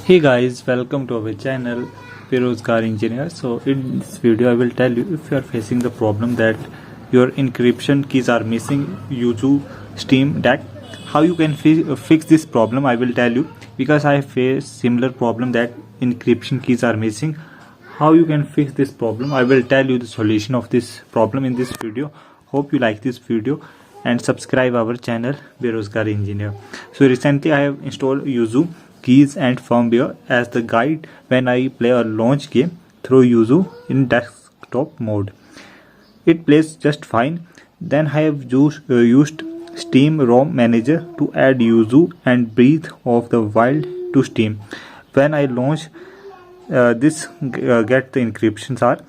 Hey guys, welcome to our channel Car Engineer. So in this video I will tell you if you are facing the problem that your encryption keys are missing Yuzu Steam Deck, how you can fix this problem. I will tell you because I face similar problem that encryption keys are missing. How you can fix this problem, I will tell you the solution of this problem in this video. Hope you like this video and subscribe our channel Car Engineer. So recently I have installed Yuzu keys and firmware as the guide when I play a launch game through Yuzu in desktop mode. It plays just fine. Then I have used Steam ROM Manager to add Yuzu and breathe off the wild to Steam. When I launch this get the encryptions are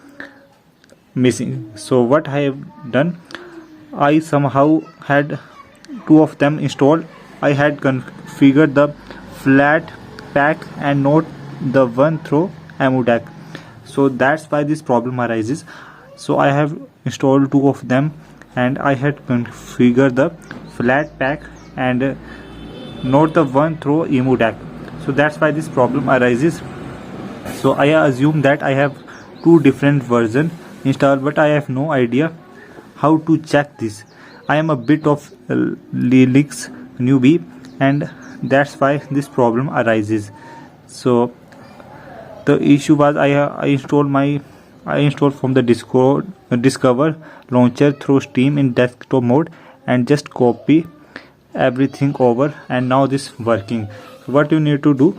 missing. So what I have done, I somehow had two of them installed. I had configured the flat pack and not the one through deck. So that's why this problem arises. So I have installed two of them and I had configured the flat pack and not the one through deck. So that's why this problem arises. So I assume that I have two different versions installed, but I have no idea how to check this. I am a bit of Linux newbie and that's why this problem arises. So the issue was I installed from the Discover launcher through Steam in desktop mode and just copy everything over, and now this working. So what you need to do,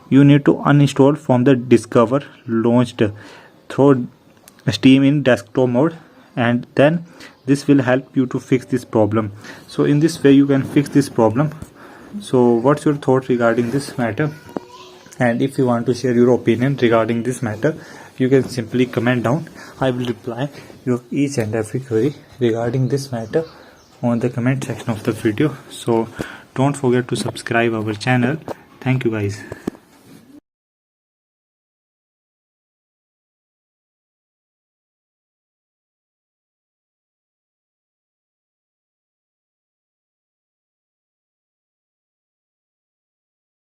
you need to uninstall from the Discover launched through Steam in desktop mode, and then this will help you to fix this problem. So in this way you can fix this problem. So what's your thought regarding this matter? And if you want to share your opinion regarding this matter, you can simply comment down. I will reply your each and every query regarding this matter on the comment section of the video. So don't forget to subscribe our channel. Thank you guys.